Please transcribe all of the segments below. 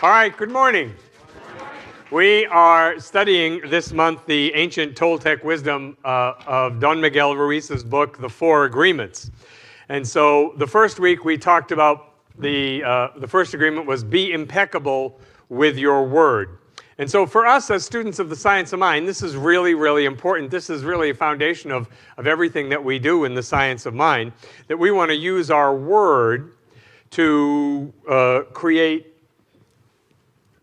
All right, good morning. We are studying this month the ancient Toltec wisdom of Don Miguel Ruiz's book, The Four Agreements. And so the first week we talked about the first agreement was be impeccable with your word. And so for us as students of the science of mind, this is really, really important. This is really a foundation of everything that we do in the science of mind, that we want to use our word to create,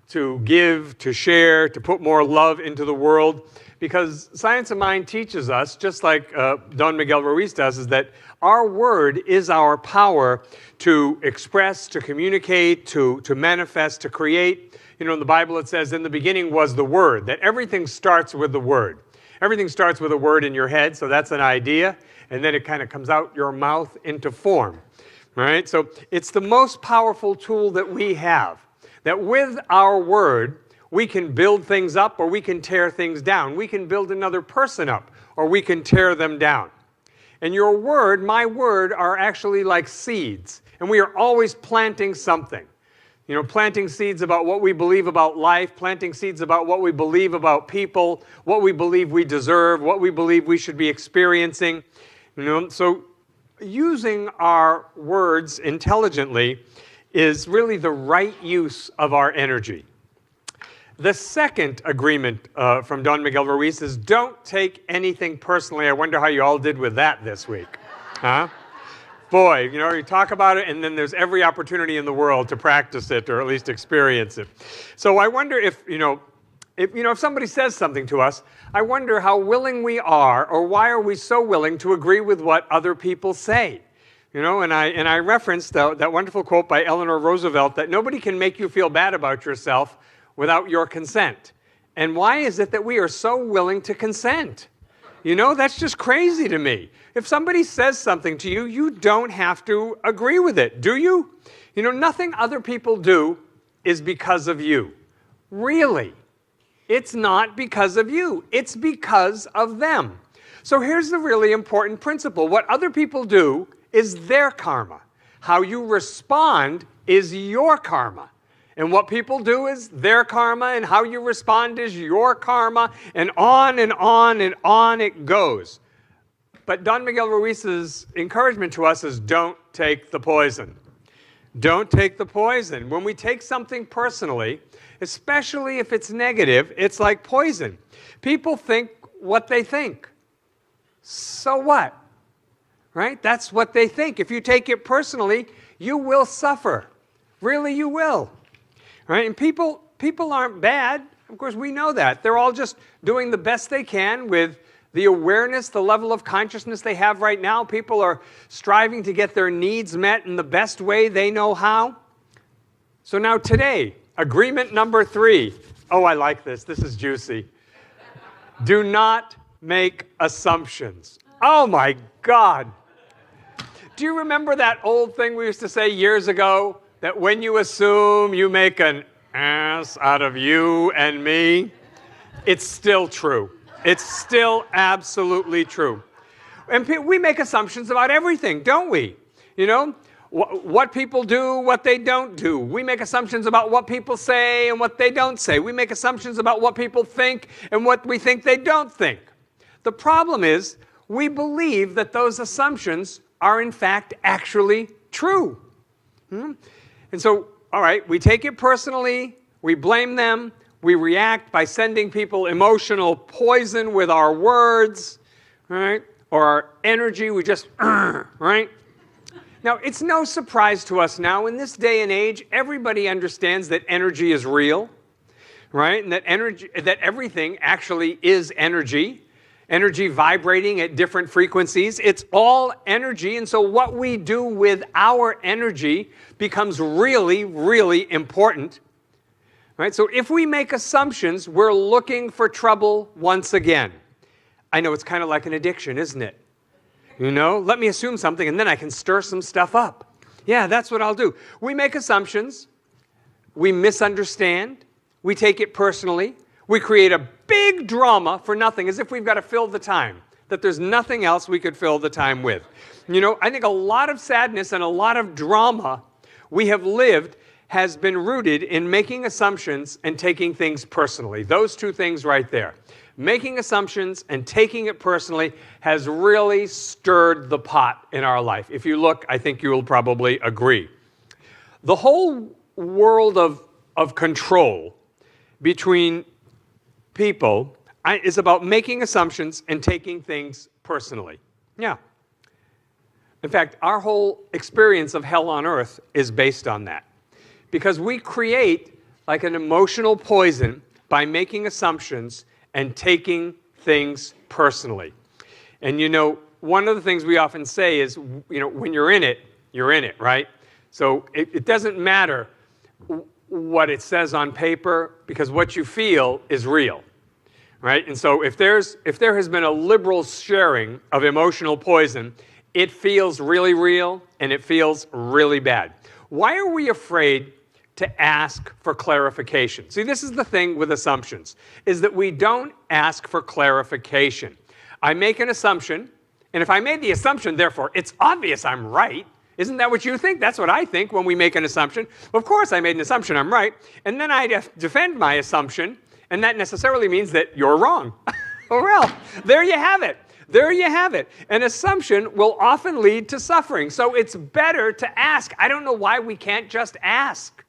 to give, to share, to put more love into the world. Because science of mind teaches us, just like Don Miguel Ruiz does, is that our word is our power to express, to communicate, to manifest, to create. You know, in the Bible it says, in the beginning was the Word, that everything starts with the Word. Everything starts with a word in your head, so that's an idea, and then it kind of comes out your mouth into form. Right? So it's the most powerful tool that we have. That with our word, we can build things up or we can tear things down. We can build another person up or we can tear them down. And your word, my word, are actually like seeds. And we are always planting something. You know, planting seeds about what we believe about life, planting seeds about what we believe about people, what we believe we deserve, what we believe we should be experiencing. You know, so using our words intelligently is really the right use of our energy. The second agreement from Don Miguel Ruiz is don't take anything personally. I wonder how you all did with that this week. Huh? Boy, you know, you talk about it and then there's every opportunity in the world to practice it or at least experience it. So I wonder if somebody says something to us, I wonder how willing we are or why are we so willing to agree with what other people say. You know, and I referenced that wonderful quote by Eleanor Roosevelt that nobody can make you feel bad about yourself without your consent. And why is it that we are so willing to consent? You know, that's just crazy to me. If somebody says something to you, you don't have to agree with it, do you? You know, nothing other people do is because of you. Really. It's not because of you. It's because of them. So here's the really important principle. What other people do is their karma. How you respond is your karma. And what people do is their karma, and how you respond is your karma, and on and on and on it goes. But Don Miguel Ruiz's encouragement to us is don't take the poison. Don't take the poison. When we take something personally, especially if it's negative, it's like poison. People think what they think. So what? Right? That's what they think. If you take it personally, you will suffer. Really, you will. Right? And people aren't bad. Of course, we know that. They're all just doing the best they can with the awareness, the level of consciousness they have right now. People are striving to get their needs met in the best way they know how. So now today, agreement number 3. Oh, I like this. This is juicy. Do not make assumptions. Oh, my God. Do you remember that old thing we used to say years ago, that when you assume, you make an ass out of you and me? It's still true. It's still absolutely true. And we make assumptions about everything, don't we? You know, what people do, what they don't do. We make assumptions about what people say and what they don't say. We make assumptions about what people think and what we think they don't think. The problem is, we believe that those assumptions are in fact actually true. And so, all right, we take it personally, we blame them, we react by sending people emotional poison with our words, right? Or our energy, we just, right? Now, it's no surprise to us now, in this day and age, everybody understands that energy is real, right? And that everything actually is energy. Energy vibrating at different frequencies. It's all energy, and so what we do with our energy becomes really, really important. Right? So if we make assumptions, we're looking for trouble once again. I know it's kind of like an addiction, isn't it? You know, let me assume something and then I can stir some stuff up. Yeah, that's what I'll do. We make assumptions, we misunderstand, we take it personally, we create a big drama for nothing, as if we've got to fill the time, that there's nothing else we could fill the time with. You know, I think a lot of sadness and a lot of drama we have lived has been rooted in making assumptions and taking things personally. Those two things right there. Making assumptions and taking it personally has really stirred the pot in our life. If you look, I think you will probably agree. The whole world of control between people is about making assumptions and taking things personally. Yeah. In fact, our whole experience of hell on earth is based on that. Because we create like an emotional poison by making assumptions and taking things personally. And you know, one of the things we often say is, you know, when you're in it, right? So it doesn't matter what it says on paper, because what you feel is real, right? And so if there has been a liberal sharing of emotional poison, it feels really real and it feels really bad. Why are we afraid to ask for clarification? See, this is the thing with assumptions, is that we don't ask for clarification. I make an assumption, and if I made the assumption, therefore, it's obvious I'm right. Isn't that what you think? That's what I think when we make an assumption. Well, of course, I made an assumption, I'm right. And then I defend my assumption, and that necessarily means that you're wrong. Oh, well, there you have it. There you have it. An assumption will often lead to suffering. So it's better to ask. I don't know why we can't just ask.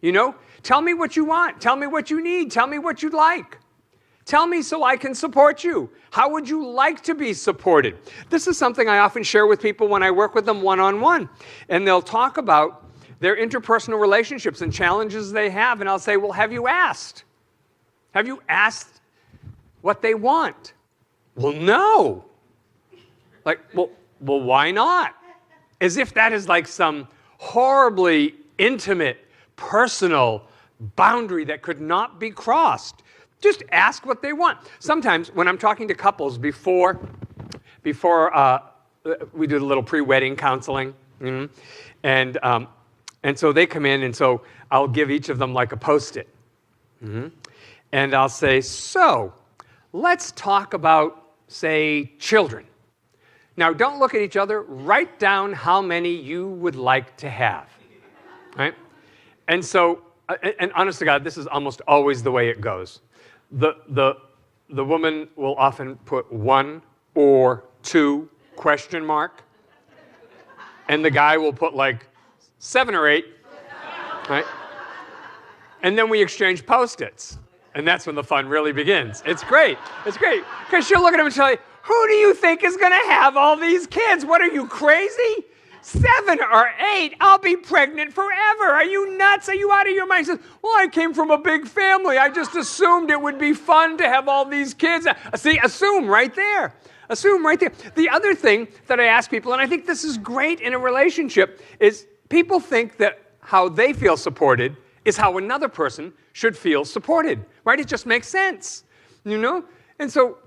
You know, tell me what you want. Tell me what you need. Tell me what you'd like. Tell me so I can support you. How would you like to be supported? This is something I often share with people when I work with them one-on-one. And they'll talk about their interpersonal relationships and challenges they have. And I'll say, well, have you asked? Have you asked what they want? Well, no. Like, well, why not? As if that is like some horribly intimate, personal boundary that could not be crossed. Just ask what they want. Sometimes when I'm talking to couples before we do a little pre-wedding counseling, and so they come in, and so I'll give each of them like a Post-it. And I'll say, so let's talk about, say, children. Now, don't look at each other. Write down how many you would like to have, right? And so, and honest to God, this is almost always the way it goes. The woman will often put 1 or 2 question mark, and the guy will put like 7 or 8, right? And then we exchange Post-its, and that's when the fun really begins. It's great. It's great. Because she'll look at him and say, who do you think is going to have all these kids? What, are you crazy? 7 or 8, I'll be pregnant forever. Are you nuts? Are you out of your mind? He says, well, I came from a big family. I just assumed it would be fun to have all these kids. See, assume right there. Assume right there. The other thing that I ask people, and I think this is great in a relationship, is people think that how they feel supported is how another person should feel supported, right? It just makes sense, you know? And so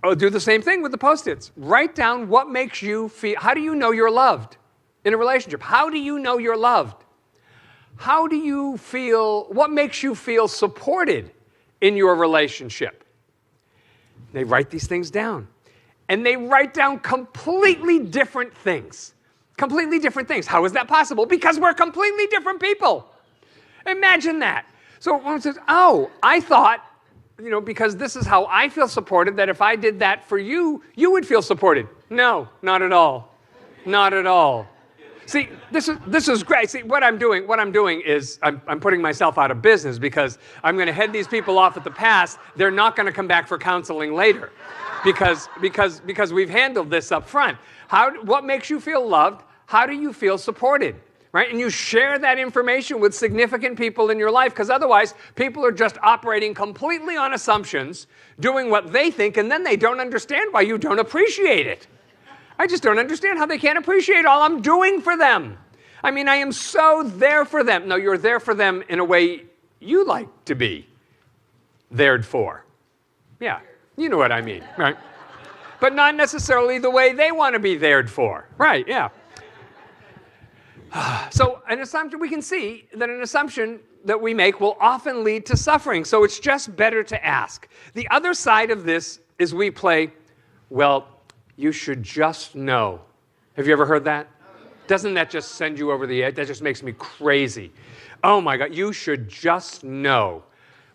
I'll do the same thing with the Post-its. Write down what makes you feel. How do you know you're loved in a relationship? How do you know you're loved? How do you feel, what makes you feel supported in your relationship? They write these things down. And they write down completely different things. Completely different things. How is that possible? Because we're completely different people. Imagine that. So one says, oh, I thought, you know, because this is how I feel supported, that if I did that for you, you would feel supported. No, not at all. Not at all. See, this is great. See, what I'm doing is I'm putting myself out of business, because I'm going to head these people off at the pass. They're not going to come back for counseling later, because we've handled this up front. What makes you feel loved? How do you feel supported? Right? And you share that information with significant people in your life, because otherwise people are just operating completely on assumptions, doing what they think, and then they don't understand why you don't appreciate it. I just don't understand how they can't appreciate all I'm doing for them. I mean, I am so there for them. No, you're there for them in a way you like to be thered for. Yeah, you know what I mean, right? But not necessarily the way they want to be thered for. Right, yeah. So an assumption, we can see that an assumption that we make will often lead to suffering. So it's just better to ask. The other side of this is we play, well, you should just know. Have you ever heard that? Doesn't that just send you over the edge? That just makes me crazy. Oh my God, you should just know.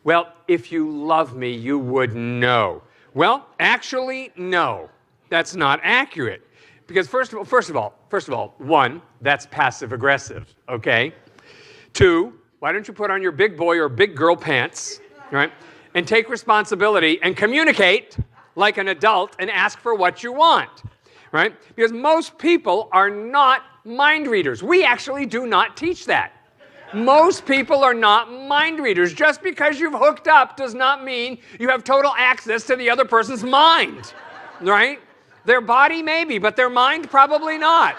Well, if you love me, you would know. Well, actually, no. That's not accurate. Because first of all, one, that's passive aggressive, okay? Two, why don't you put on your big boy or big girl pants, right? And take responsibility and communicate like an adult and ask for what you want, right? Because most people are not mind readers. We actually do not teach that. Most people are not mind readers. Just because you've hooked up does not mean you have total access to the other person's mind, right? Their body maybe, but their mind probably not.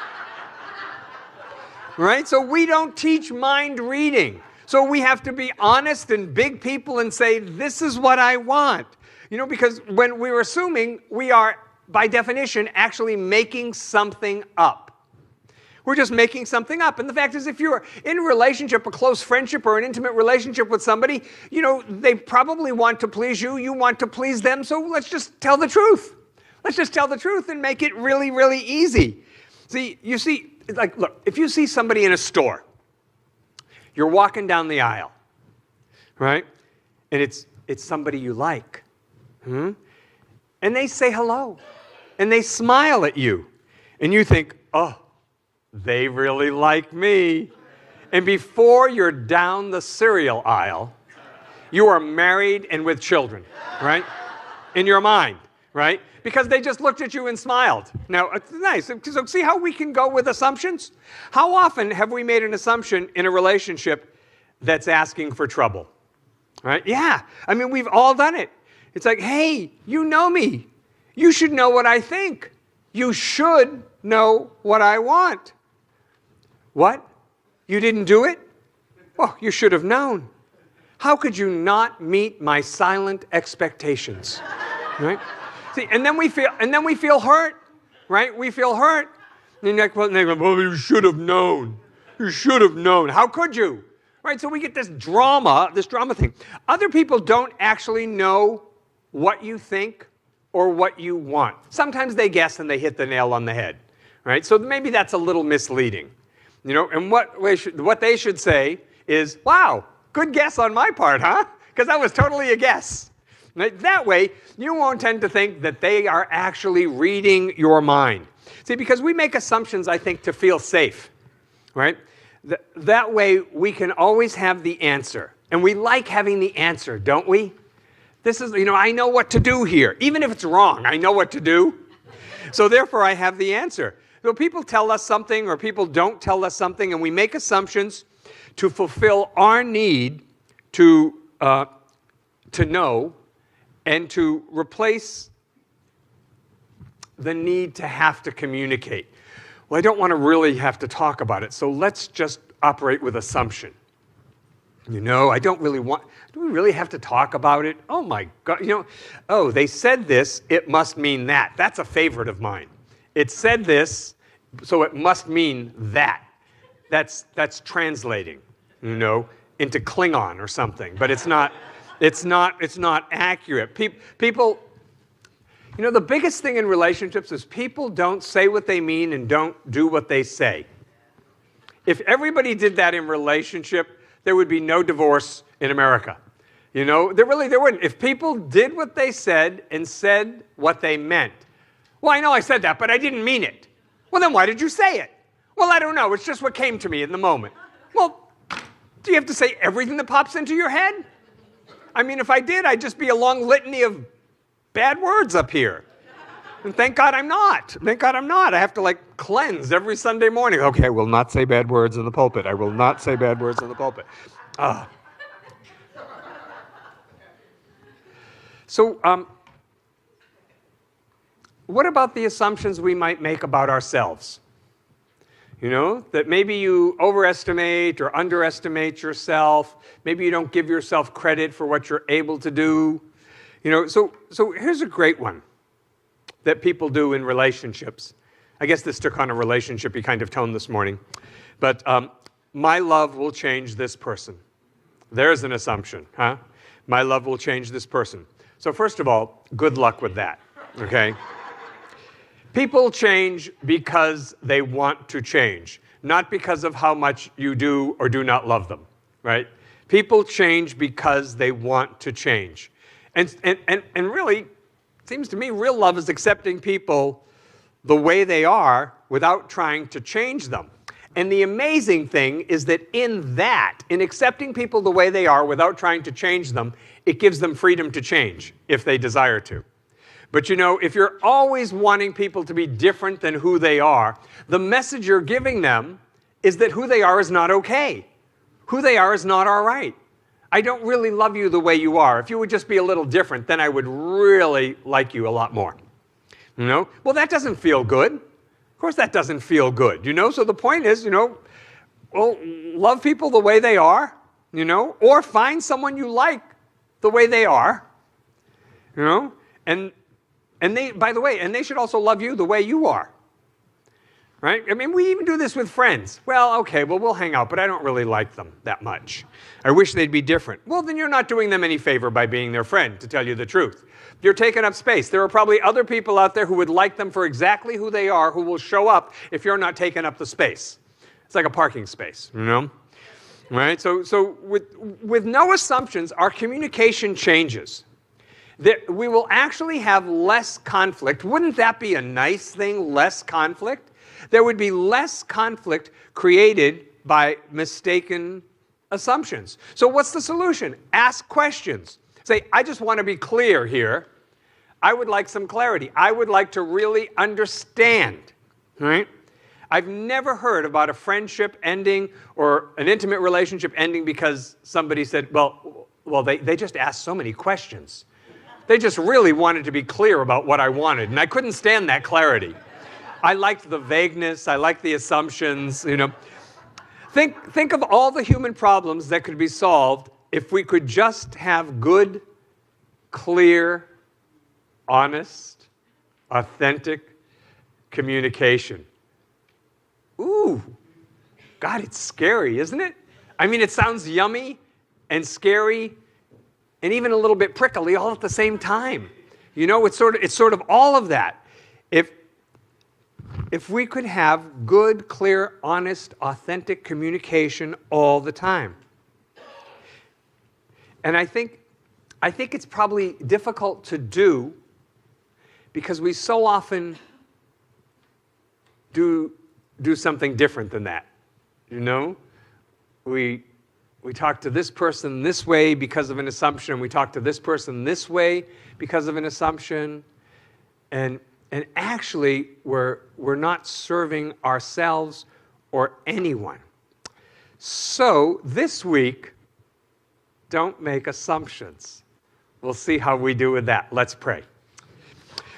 Right? So we don't teach mind reading. So we have to be honest and big people and say, this is what I want. You know, because when we're assuming, we are, by definition, actually making something up. We're just making something up. And the fact is, if you're in a relationship, a close friendship, or an intimate relationship with somebody, you know, they probably want to please you, you want to please them, so let's just tell the truth. Let's just tell the truth and make it really, really easy. See, you see, like, look, if you see somebody in a store, you're walking down the aisle, right? And it's somebody you like. And they say hello. And they smile at you. And you think, oh, they really like me. And before you're down the cereal aisle, you are married and with children, right? In your mind, right? Because they just looked at you and smiled. Now, it's nice. So see how we can go with assumptions? How often have we made an assumption in a relationship that's asking for trouble? Right? Yeah. I mean, we've all done it. It's like, hey, you know me. You should know what I think. You should know what I want. What? You didn't do it? Oh, you should have known. How could you not meet my silent expectations? Right? See, and then we feel hurt, right? We feel hurt. And they go, well, you should have known. You should have known. How could you? Right? So we get this drama thing. Other people don't actually know what you think or what you want. Sometimes they guess and they hit the nail on the head, right? So maybe that's a little misleading, you know. And what they should say is, "Wow, good guess on my part, huh? Because that was totally a guess." Right? That way, you won't tend to think that they are actually reading your mind. See, because we make assumptions, I think, to feel safe, right? That way, we can always have the answer. And we like having the answer, don't we? This is, you know, I know what to do here. Even if it's wrong, I know what to do. So therefore, I have the answer. So people tell us something or people don't tell us something, and we make assumptions to fulfill our need to know and to replace the need to have to communicate. Well, I don't want to really have to talk about it, so let's just operate with assumption. You know, do we really have to talk about it? Oh my God, you know, oh, they said this, it must mean that. That's a favorite of mine. It said this, so it must mean that. That's translating, you know, into Klingon or something, but it's not accurate. People, you know, the biggest thing in relationships is people don't say what they mean and don't do what they say. If everybody did that in relationship, there would be no divorce in America. You know, there wouldn't. If people did what they said and said what they meant. Well, I know I said that, but I didn't mean it. Well, then why did you say it? Well, I don't know. It's just what came to me in the moment. Well, do you have to say everything that pops into your head? I mean, if I did, I'd just be a long litany of bad words up here. And thank God I'm not. Thank God I'm not. I have to, like, cleanse every Sunday morning. Okay, I will not say bad words in the pulpit. I will not say bad words in the pulpit. So, what about the assumptions we might make about ourselves? You know, that maybe you overestimate or underestimate yourself. Maybe you don't give yourself credit for what you're able to do. You know, so here's a great one that people do in relationships. I guess this took on a relationship-y kind of tone this morning. But my love will change this person. There's an assumption, huh? My love will change this person. So first of all, good luck with that, okay? People change because they want to change. not because of how much you do or do not love them, right? People change because they want to change. And really, it seems to me, real love is accepting people the way they are without trying to change them. And the amazing thing is that in accepting people the way they are without trying to change them, it gives them freedom to change if they desire to. But you know, if you're always wanting people to be different than who they are, the message you're giving them is that who they are is not okay. Who they are is not all right. I don't really love you the way you are. If you would just be a little different, then I would really like you a lot more. You know? Well, that doesn't feel good. Of course that doesn't feel good, you know? So the point is, you know, well, love people the way they are, you know, or find someone you like the way they are, you know? And they, by the way, and they should also love you the way you are, right? I mean, we even do this with friends. Well, okay, well, we'll hang out, but I don't really like them that much. I wish they'd be different. Well, then you're not doing them any favor by being their friend, to tell you the truth. You're taking up space. There are probably other people out there who would like them for exactly who they are, who will show up if you're not taking up the space. It's like a parking space, you know? Right? So with no assumptions, our communication changes. We will actually have less conflict. Wouldn't that be a nice thing, less conflict? There would be less conflict created by mistaken assumptions. So what's the solution? Ask questions. Say, I just want to be clear here. I would like some clarity. I would like to really understand, right? I've never heard about a friendship ending or an intimate relationship ending because somebody said, well, they just asked so many questions. They just really wanted to be clear about what I wanted, and I couldn't stand that clarity. I liked the vagueness. I liked the assumptions, you know. Think of all the human problems that could be solved if we could just have good, clear, honest, authentic communication. Ooh, God, it's scary, isn't it? I mean, it sounds yummy and scary and even a little bit prickly all at the same time. You know, it's sort of all of that. If we could have good, clear, honest, authentic communication all the time. And I think it's probably difficult to do because we so often do something different than that. You know? We talk to this person this way because of an assumption. We talk to this person this way because of an assumption. And actually, we're not serving ourselves or anyone. So this week, don't make assumptions. We'll see how we do with that. Let's pray.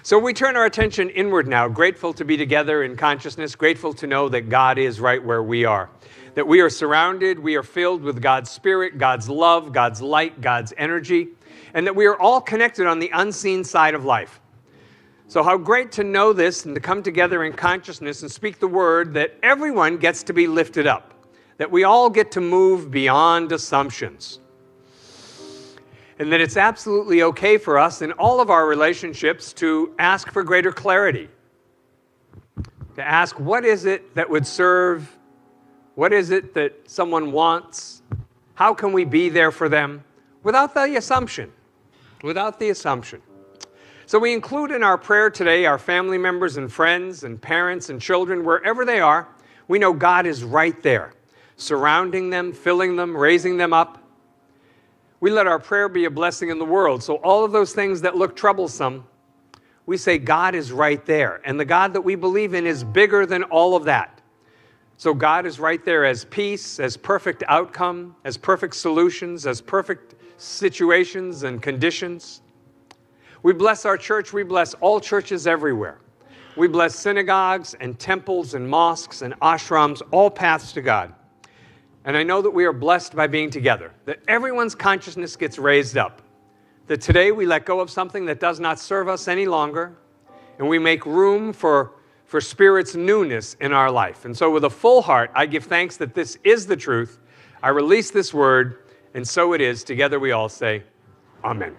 So we turn our attention inward now, grateful to be together in consciousness, grateful to know that God is right where we are, that we are surrounded, we are filled with God's Spirit, God's love, God's light, God's energy, and that we are all connected on the unseen side of life. So how great to know this and to come together in consciousness and speak the word that everyone gets to be lifted up, that we all get to move beyond assumptions. And that it's absolutely okay for us in all of our relationships to ask for greater clarity. To ask, what is it that would serve? What is it that someone wants? How can we be there for them? Without the assumption. Without the assumption. So we include in our prayer today our family members and friends and parents and children, wherever they are. We know God is right there, surrounding them, filling them, raising them up. We let our prayer be a blessing in the world. So all of those things that look troublesome, we say God is right there. And the God that we believe in is bigger than all of that. So God is right there as peace, as perfect outcome, as perfect solutions, as perfect situations and conditions. We bless our church. We bless all churches everywhere. We bless synagogues and temples and mosques and ashrams, all paths to God. And I know that we are blessed by being together, that everyone's consciousness gets raised up, that today we let go of something that does not serve us any longer, and we make room for Spirit's newness in our life. And so with a full heart, I give thanks that this is the truth. I release this word, and so it is. Together we all say, Amen.